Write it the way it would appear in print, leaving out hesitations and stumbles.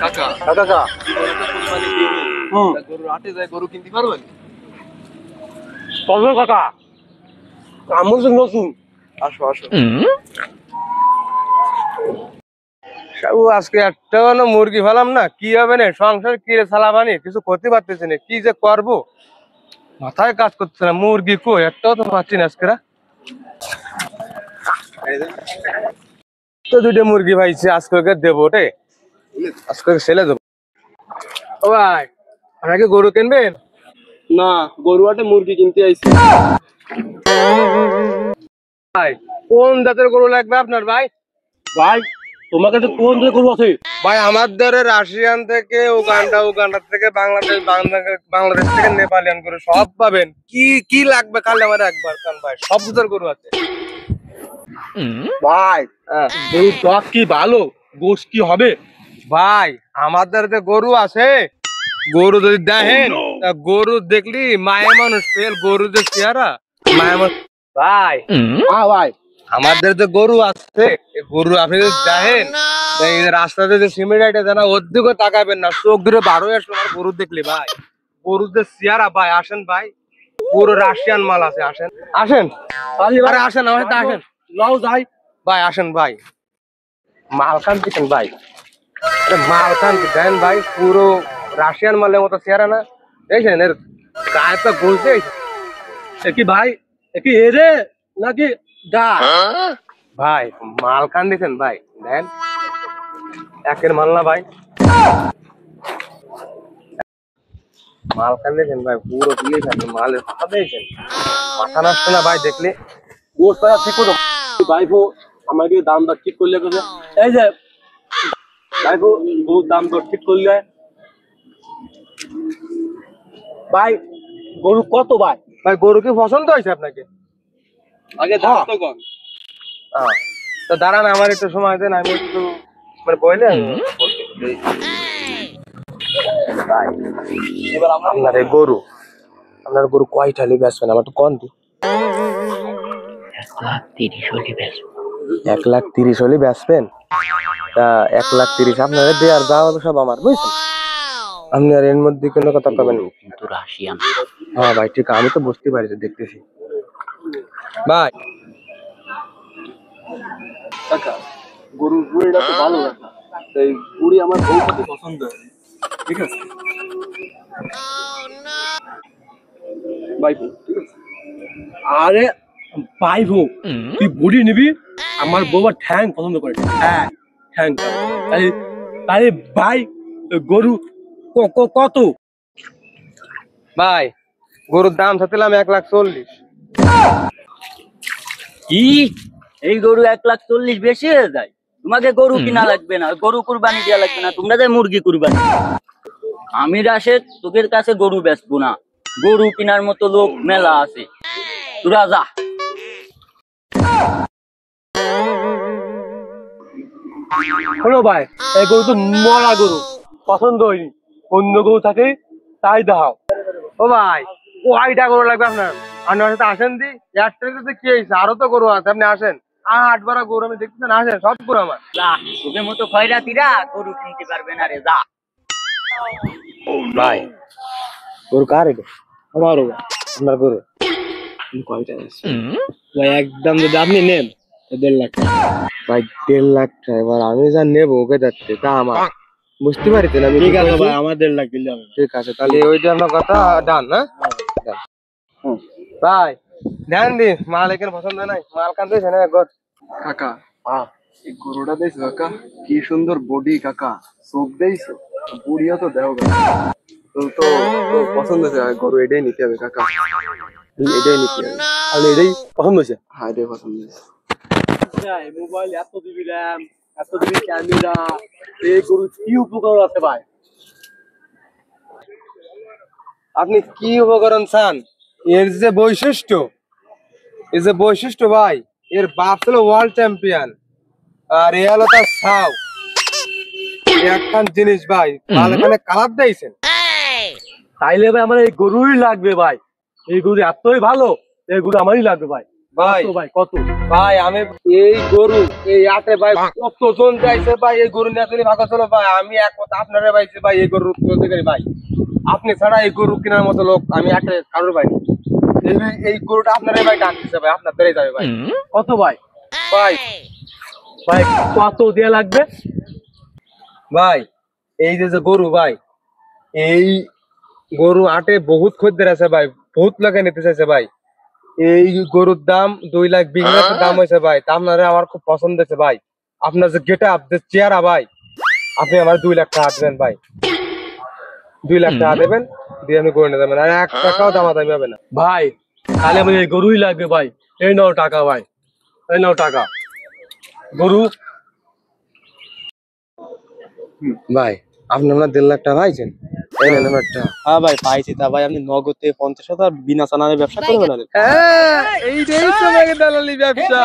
কাকা কাকা গরুর হাটে যায় গরু কিনতে পারবেন? চলো কাকা, আমার নতুন আসো আসো। সাবু আজকে একটা মুরগি ফেলাম না, কি হবে না, সংসার কি চালাবানি কিছু করতে পারতেছি না, কি যে করবো মাথায় কাজ করতেছে না। মুরগি কই একটাও তো পাচ্ছি না আজকে। তো দুইটা মুরগি পাইছি, আজকে ওকে দেবো রে, আজকে ছেলে দেবো। ও ভাই, আপনারা কি গরু কিনবেন? না, গরু হাটে মুরগি কিনতে আইছি। ভাই কোন জাতের গরু লাগবে আপনার ভাই? ভাই তোমার কাছে কোন ধরনের গরু আছে? ভাই আমাদের রাশিয়ান থেকে উগান্ডা থেকে বাংলাদেশ থেকে নেপালিয়ান গরু সব পাবেন। কি কি লাগবে খালি আমার একবার কান ভাই, সব জাতের গরু আছে। ভাই গরুর জাত কি ভালো, গোশ কি হবে? ভাই আমাদের যে গরু আছে, গরু যদি দেখেন গরু দেখলি মায়া মানুষ ফেল, গরু যে চেহারা মায়া মানুষ। ভাই হ্যাঁ ভাই, আমাদের যে গরু আছে, গরু আপনি যদি দেখেন এই যে রাস্তাতে যে সিমেন্ট আইটা জানা ওর দিকে তাকাবেন না, চোখ ধরে বারো আসলো আমার গরু দেখলি ভাই। গরু যে চেহারা ভাই, আসেন ভাই, পুরো রাশিয়ান মাল আছে, আসেন আসেন আরে আসেন আমার সাথে আসেন। লাও যাই ভাই আসেন ভাই, মাল খান দিচ্ছেন ভাই, মাল খান দেন ভাই, পুরো রাশিয়ান মালের মতো চেহারা না, দেখছেন এর গায়ে তো গলছে। কি ভাই, কি এরে নাকি গা? ভাই মাল খান দিচ্ছেন ভাই, দেন একের মাল না ভাই, মাল খান দিয়েছেন ভাই, পুরো দিয়ে খান মালের কথা দিয়েছেন, মাথা নষ্ট না ভাই দেখলে। গোশ ঠিক করো ভাইপো, আমাকে দাম দর ঠিক করলে কথা। এই যে ভাইপো, গরুর দাম দর ঠিক করলে ভাই, গরু কত ভাই? ভাই গরু কি পছন্দ হয়েছে আপনাকে? আগে দাম তো কম। তো দাঁড়ান আমার একটু সময় দেন, আমি একটু মানে বলে এবার আপনার এই গরু, আপনার গরু কয়টা হলে বেচবেন আমার একটু কম দি। 1,30,000 হলে বেচবেন? তা 1,30,000 আপনারা দিয়ে আর যাওয়া সব আমার, বুঝছেন? আপনি আর এর মধ্যে কোনো কথা পাবেন কিন্তু রাশিয়ান। হ্যাঁ ভাই ঠিক, আমি তো বুঝতে পারছি, দেখতেছি ভাই। কাকা গরুর বুড়িটা তো ভালো কাকা, এই বুড়ি আমার বউ পাতি পছন্দ হয়, ঠিক আছে ভাই, ঠিক আছে। আরে ভাইপো, তুই বুড়ি নিবি, আমার বউ ঠ্যাং পছন্দ করে। হ্যাঁ ঠ্যাং, তাই তাই ভাই গরু কত? ভাই গরুর দাম চাচ্ছিলাম 1,40,000। কি এই গরু 1,40,000 বেশি হয়ে যায়? তোমাকে গরু কিনা লাগবে না, গরু কুরবানি দেওয়া লাগবে না, তোমরা যে মুরগি কুরবানি। আমি রাশেদ তোদের কাছে গরু বেচবো না, গরু কেনার মতো লোক মেলা আছে, তোরা যা। শোনো ভাই, এই গরু তো মরা গরু, পছন্দ হয়নি, অন্য গরু থাকে তাই দেখাও। ও ভাই কয়টা গরু লাগবে আপনার? আপনার সাথে আসেন দি, একটা কি হয়েছে, আরো তো গরু আছে, আপনি আসেন। 8-12 গরু আমি দেখতেছেন, আসেন সব গরু আমার। যা, তোদের মতো খয়রাতিরা গরু কিনতে পারবে না রে, যা। ভাই গরু কার এটা? আমারও আপনার গরু কয়টা আছে ভাই, একদম যদি আপনি নেন 1.5 লাখ। ভাই 1.5 লাখ টাকা, এবার আমি যা নেবো ওকে যাচ্ছে তা আমার, বুঝতে পারছেন? আমি ঠিক আছে ভাই, আমার 1.5 লাখ দিলে হবে। ঠিক আছে তাহলে ওইটা আপনার কথা ডান। হ্যাঁ ভাই ধ্যান দিন, মাল এখানে পছন্দ নাই, মাল কান দিয়েছে না একবার। কাকা এই গরুটা দেখছো কাকা, কি সুন্দর বডি কাকা, চোখ দেখছো, বুড়িও তো দেও কাকা, তো তো তো পছন্দ হয়েছে গরু, এটাই নিতে হবে কাকা, এটাই নিতে হবে। তাহলে এটাই পছন্দ হয়েছে? হ্যাঁ এটাই পছন্দ হয়েছে। মোবাইল এত জিবি র্যাম, এত জিবি ক্যামেরা, এই গরু কি উপকার আছে ভাই? আপনি কি উপকরণ চান? এর যে বৈশিষ্ট্য, এই যে বৈশিষ্ট্য ভাই, এর বাপ ছিল ওয়ার্ল্ড চ্যাম্পিয়ন, আর এ হলো তার ছাও। একখান জিনিস ভাই, মাল এখানে কালার দিয়েছেন। তাইলে ভাই আমার এই গরুই লাগবে ভাই, এই গরু এতই ভালো, এই গরু আমারই লাগবে ভাই। ভাই কত ভাই, কত? ভাই আমি এই গরু এই আটে ভাই কতজন যাইছে ভাই এই গরু নিয়ে চলে ভাগা চলো ভাই আমি এক কথা আপনারে পাইছি ভাই এই গরু চলতে গেলে ভাই আপনি ছাড়া এই গরু কেনার মতো লোক আমি আটে কারোর ভাই এই গরুটা আপনারে ভাই ডাক দিছে ভাই আপনার ধরে যাবে ভাই কত ভাই? ভাই ভাই কত দেয়া লাগবে? ভাই এই যে গরু ভাই এই গরু আটে বহুত খদ্দের আছে ভাই বহুত লোকে নিতে চাইছে ভাই এই গরুর দাম 2,20,000 টাকা দাম হয়েছে ভাই তা আপনারা আমার খুব পছন্দ হয়েছে ভাই আপনার যে গেট আপ যে চেহারা ভাই আপনি আমার 2 লাখ টাকা দেবেন ভাই 2 লাখ টাকা দেবেন দিয়ে আপনি গরু নিয়ে যাবেন আর 1 টাকাও দামাদামি হবে না ভাই তাহলে আমার এই গরুই লাগবে ভাই। এই নাও টাকা ভাই, এই নাও টাকা। গরু ভাই আপনি আমার 1.5 লাখ টাকা পাইছেন এই নেন আমার টাকা হ্যাঁ ভাই পাইছি। তা ভাই আপনি নগদে 50,000 বিনা চালানের ব্যবসা করবেন? হ্যাঁ এইটাই তো দালালি ব্যবসা